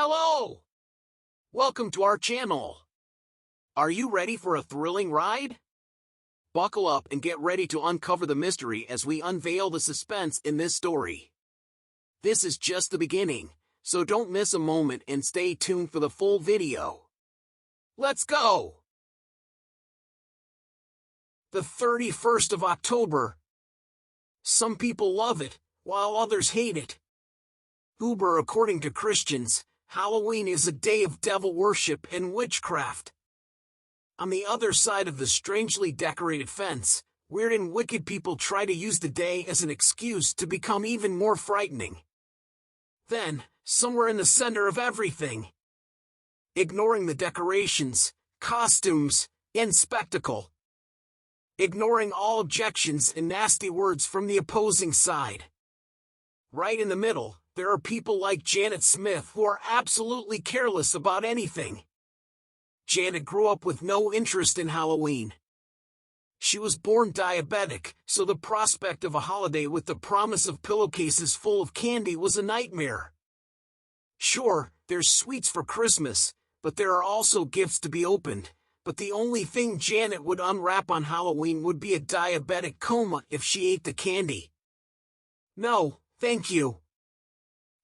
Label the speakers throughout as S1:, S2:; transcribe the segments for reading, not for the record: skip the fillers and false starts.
S1: Hello! Welcome to our channel. Are you ready for a thrilling ride? Buckle up and get ready to uncover the mystery as we unveil the suspense in this story. This is just the beginning, so don't miss a moment and stay tuned for the full video. Let's go! The 31st of October. Some people love it, while others hate it. According to Christians, Halloween is a day of devil worship and witchcraft. On the other side of the strangely decorated fence, weird and wicked people try to use the day as an excuse to become even more frightening. Then, somewhere in the center of everything, ignoring the decorations, costumes, and spectacle, ignoring all objections and nasty words from the opposing side, right in the middle, there are people like Janet Smith who are absolutely careless about anything. Janet grew up with no interest in Halloween. She was born diabetic, so the prospect of a holiday with the promise of pillowcases full of candy was a nightmare. Sure, there's sweets for Christmas, but there are also gifts to be opened. But the only thing Janet would unwrap on Halloween would be a diabetic coma if she ate the candy. No, thank you.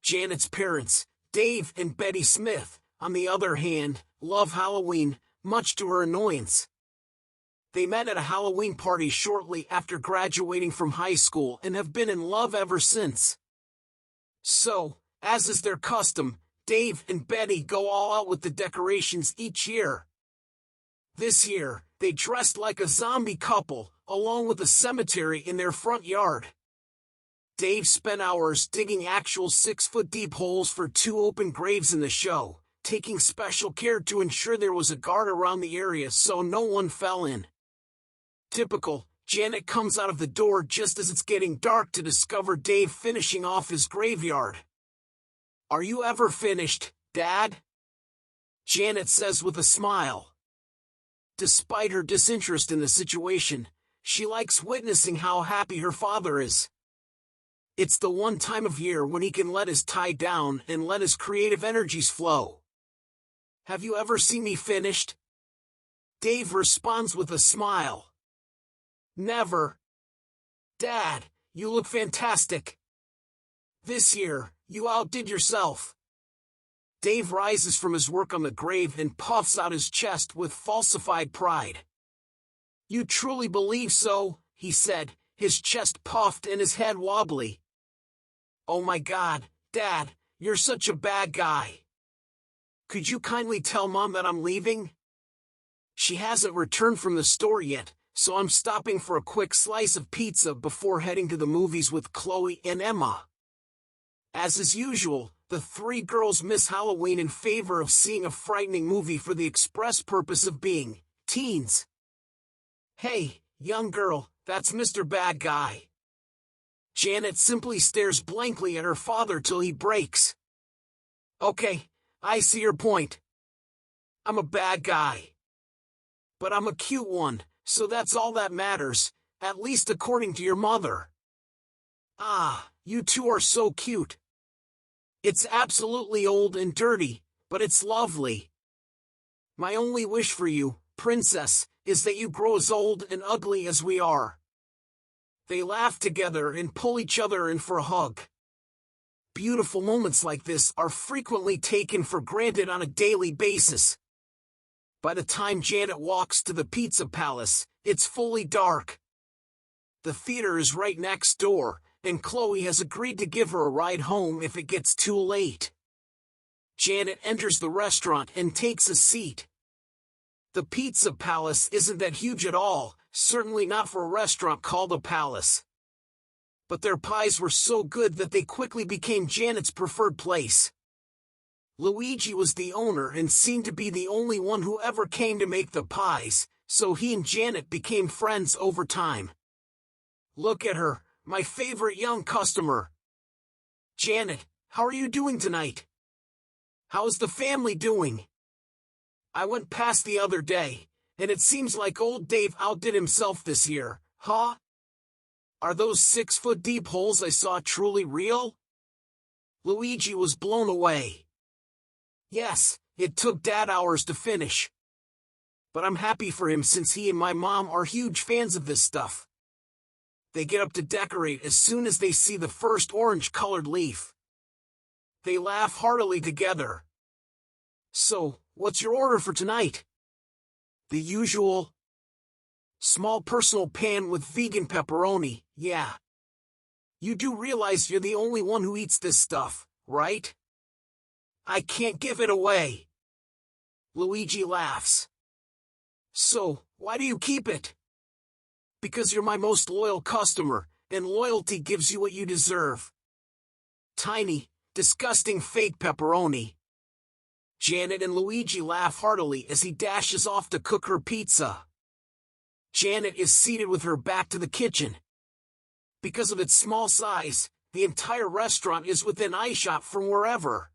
S1: Janet's parents, Dave and Betty Smith, on the other hand, love Halloween, much to her annoyance. They met at a Halloween party shortly after graduating from high school and have been in love ever since. So, as is their custom, Dave and Betty go all out with the decorations each year. This year, they dressed like a zombie couple, along with a cemetery in their front yard. Dave spent hours digging actual 6-foot-deep holes for 2 open graves in the show, taking special care to ensure there was a guard around the area so no one fell in. Typical, Janet comes out of the door just as it's getting dark to discover Dave finishing off his graveyard. "Are you ever finished, Dad?" Janet says with a smile. Despite her disinterest in the situation, she likes witnessing how happy her father is. It's the one time of year when he can let his tie down and let his creative energies flow. "Have you ever seen me finished?" Dave responds with a smile. "Never." "Dad, you look fantastic. This year, you outdid yourself." Dave rises from his work on the grave and puffs out his chest with falsified pride. "You truly believe so?" he said, his chest puffed and his head wobbly. "Oh my God, Dad, you're such a bad guy. Could you kindly tell Mom that I'm leaving? She hasn't returned from the store yet, so I'm stopping for a quick slice of pizza before heading to the movies with Chloe and Emma." As is usual, the 3 girls miss Halloween in favor of seeing a frightening movie for the express purpose of being teens. "Hey, young girl, that's Mr. Bad Guy." Janet simply stares blankly at her father till he breaks. "Okay, I see your point. I'm a bad guy. But I'm a cute one, so that's all that matters, at least according to your mother." "Ah, you two are so cute. It's absolutely old and dirty, but it's lovely. My only wish for you, princess, is that you grow as old and ugly as we are." They laugh together and pull each other in for a hug. Beautiful moments like this are frequently taken for granted on a daily basis. By the time Janet walks to the Pizza Palace, it's fully dark. The theater is right next door, and Chloe has agreed to give her a ride home if it gets too late. Janet enters the restaurant and takes a seat. The Pizza Palace isn't that huge at all, certainly not for a restaurant called a palace. But their pies were so good that they quickly became Janet's preferred place. Luigi was the owner and seemed to be the only one who ever came to make the pies, so he and Janet became friends over time. "Look at her, my favorite young customer. Janet, how are you doing tonight? How's the family doing? I went past the other day, and it seems like old Dave outdid himself this year, huh? Are those 6-foot-deep holes I saw truly real?" Luigi was blown away. Yes, it took Dad hours to finish. But I'm happy for him since he and my mom are huge fans of this stuff. They get up to decorate as soon as they see the first orange-colored leaf. They laugh heartily together. So, what's your order for tonight? The usual. Small personal pan with vegan pepperoni, yeah. You do realize you're the only one who eats this stuff, right? I can't give it away. Luigi laughs. So, why do you keep it? Because you're my most loyal customer, and loyalty gives you what you deserve. Tiny, disgusting fake pepperoni. Janet and Luigi laugh heartily as he dashes off to cook her pizza. Janet is seated with her back to the kitchen. Because of its small size, the entire restaurant is within eyeshot from wherever.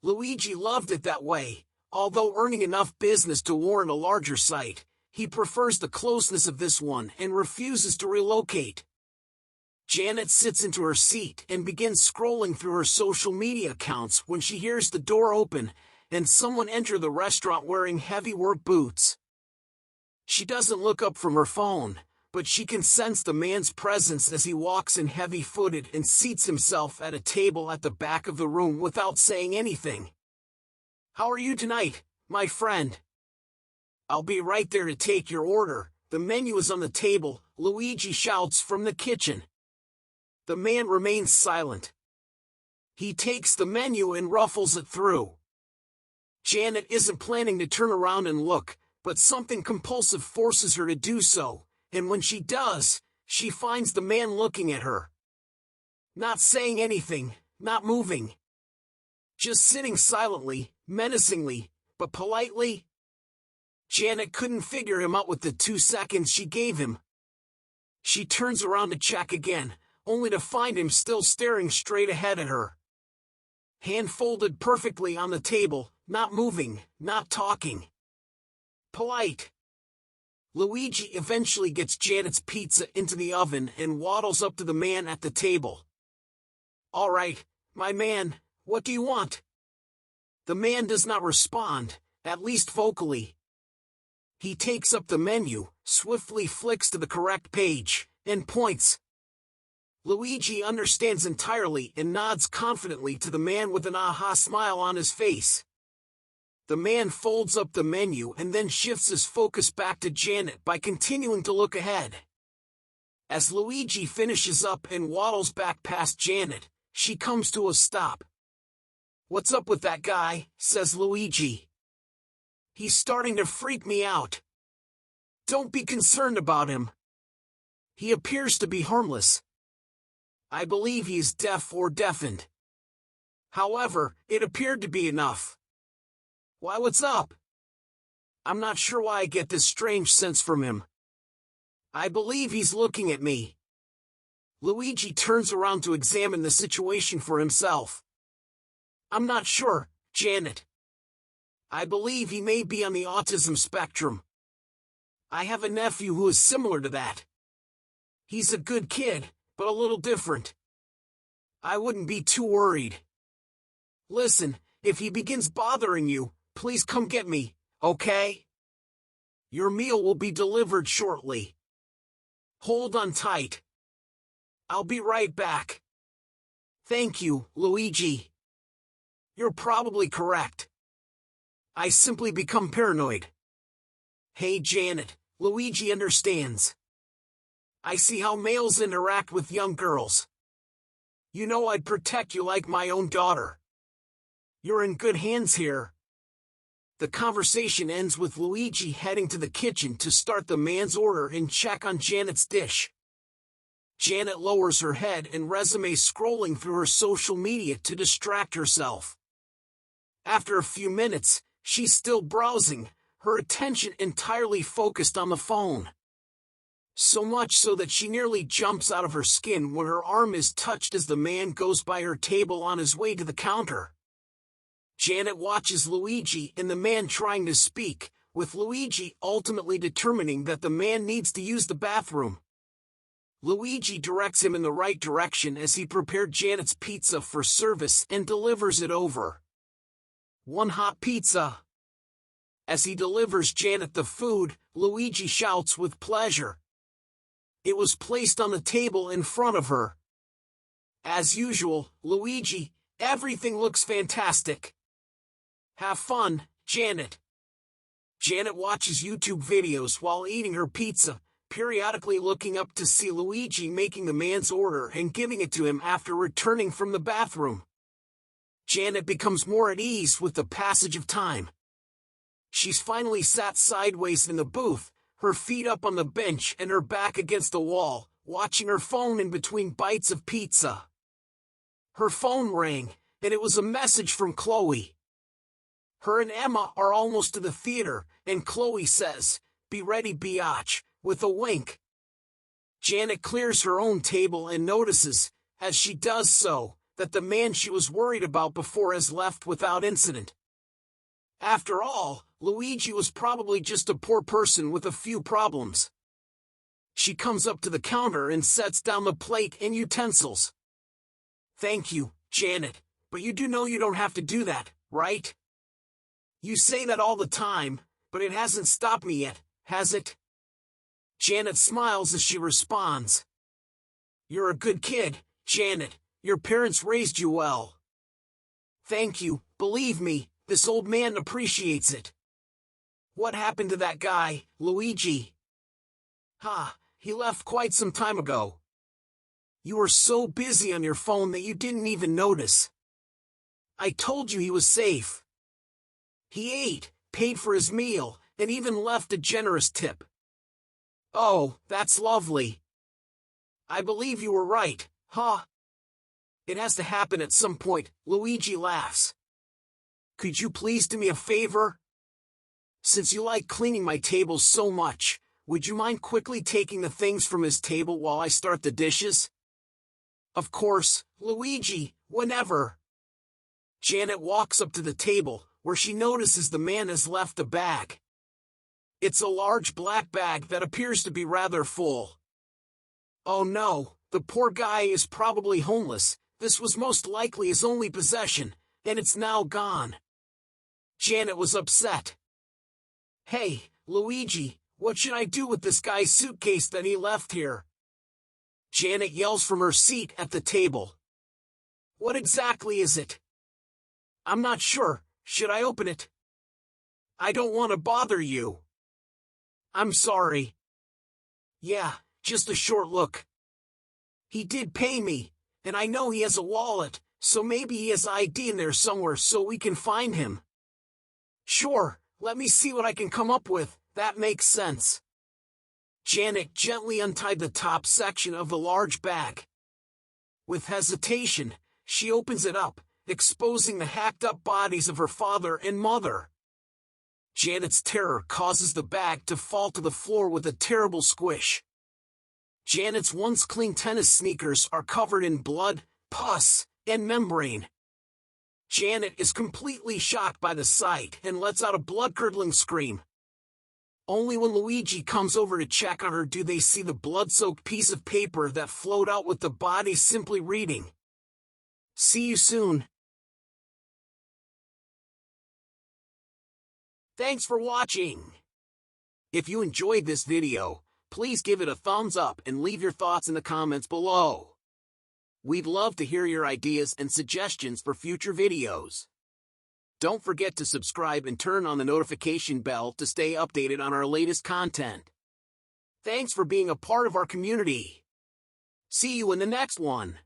S1: Luigi loved it that way, although earning enough business to warrant a larger site. He prefers the closeness of this one and refuses to relocate. Janet sits into her seat and begins scrolling through her social media accounts when she hears the door open and someone enter the restaurant wearing heavy work boots. She doesn't look up from her phone, but she can sense the man's presence as he walks in heavy-footed and seats himself at a table at the back of the room without saying anything. "How are you tonight, my friend?" "I'll be right there to take your order. The menu is on the table," Luigi shouts from the kitchen. The man remains silent. He takes the menu and ruffles it through. Janet isn't planning to turn around and look, but something compulsive forces her to do so, and when she does, she finds the man looking at her. Not saying anything, not moving. Just sitting silently, menacingly, but politely. Janet couldn't figure him out with the 2 seconds she gave him. She turns around to check again, only to find him still staring straight ahead at her. Hand folded perfectly on the table, not moving, not talking. Polite. Luigi eventually gets Janet's pizza into the oven and waddles up to the man at the table. "All right, my man, what do you want?" The man does not respond, at least vocally. He takes up the menu, swiftly flicks to the correct page, and points. Luigi understands entirely and nods confidently to the man with an aha smile on his face. The man folds up the menu and then shifts his focus back to Janet by continuing to look ahead. As Luigi finishes up and waddles back past Janet, she comes to a stop. "What's up with that guy?" says Luigi. "He's starting to freak me out." "Don't be concerned about him. He appears to be harmless. I believe he's deaf or deafened. However, it appeared to be enough." "Why, what's up?" "I'm not sure why I get this strange sense from him. I believe he's looking at me." Luigi turns around to examine the situation for himself. "I'm not sure, Janet. I believe he may be on the autism spectrum. I have a nephew who is similar to that. He's a good kid, but a little different. I wouldn't be too worried. Listen, if he begins bothering you, please come get me, okay? Your meal will be delivered shortly. Hold on tight. I'll be right back." "Thank you, Luigi. You're probably correct. I simply become paranoid." "Hey Janet," Luigi understands. "I see how males interact with young girls. You know I'd protect you like my own daughter. You're in good hands here." The conversation ends with Luigi heading to the kitchen to start the man's order and check on Janet's dish. Janet lowers her head and resumes scrolling through her social media to distract herself. After a few minutes, she's still browsing, her attention entirely focused on the phone. So much so that she nearly jumps out of her skin when her arm is touched as the man goes by her table on his way to the counter. Janet watches Luigi and the man trying to speak, with Luigi ultimately determining that the man needs to use the bathroom. Luigi directs him in the right direction as he prepared Janet's pizza for service and delivers it over. One hot pizza. As he delivers Janet the food, Luigi shouts with pleasure. It was placed on the table in front of her. As usual, Luigi, everything looks fantastic. Have fun, Janet. Janet watches YouTube videos while eating her pizza, periodically looking up to see Luigi making the man's order and giving it to him after returning from the bathroom. Janet becomes more at ease with the passage of time. She's finally sat sideways in the booth, her feet up on the bench and her back against the wall, watching her phone in between bites of pizza. Her phone rang, and it was a message from Chloe. Her and Emma are almost to the theater, and Chloe says, "Be ready, biatch," with a wink. Janet clears her own table and notices, as she does so, that the man she was worried about before has left without incident. After all, Luigi was probably just a poor person with a few problems. She comes up to the counter and sets down the plate and utensils. "Thank you, Janet, but you do know you don't have to do that, right? You say that all the time, but it hasn't stopped me yet, has it?" Janet smiles as she responds. "You're a good kid, Janet. Your parents raised you well." "Thank you, believe me, this old man appreciates it." "What happened to that guy, Luigi?" He left quite some time ago." "You were so busy on your phone that you didn't even notice." "I told you he was safe." "He ate, paid for his meal, and even left a generous tip." "Oh, that's lovely." "I believe you were right, huh?" "It has to happen at some point," Luigi laughs. "Could you please do me a favor? Since you like cleaning my table so much, would you mind quickly taking the things from his table while I start the dishes?" "Of course, Luigi, whenever." Janet walks up to the table, where she notices the man has left a bag. It's a large black bag that appears to be rather full. Oh no, the poor guy is probably homeless. This was most likely his only possession, and it's now gone. Janet was upset. "Hey, Luigi, what should I do with this guy's suitcase that he left here?" Janet yells from her seat at the table. "What exactly is it?" "I'm not sure. Should I open it?" "I don't want to bother you." "I'm sorry." "Yeah, just a short look." "He did pay me, and I know he has a wallet, so maybe he has ID in there somewhere so we can find him." "Sure, let me see what I can come up with, that makes sense." Janet gently untied the top section of the large bag. With hesitation, she opens it up, exposing the hacked-up bodies of her father and mother. Janet's terror causes the bag to fall to the floor with a terrible squish. Janet's once clean tennis sneakers are covered in blood, pus, and membrane. Janet is completely shocked by the sight and lets out a blood-curdling scream. Only when Luigi comes over to check on her do they see the blood-soaked piece of paper that flowed out with the body simply reading, "See you soon." Thanks for watching. If you enjoyed this video, please give it a thumbs up and leave your thoughts in the comments below. We'd love to hear your ideas and suggestions for future videos. Don't forget to subscribe and turn on the notification bell to stay updated on our latest content. Thanks for being a part of our community. See you in the next one.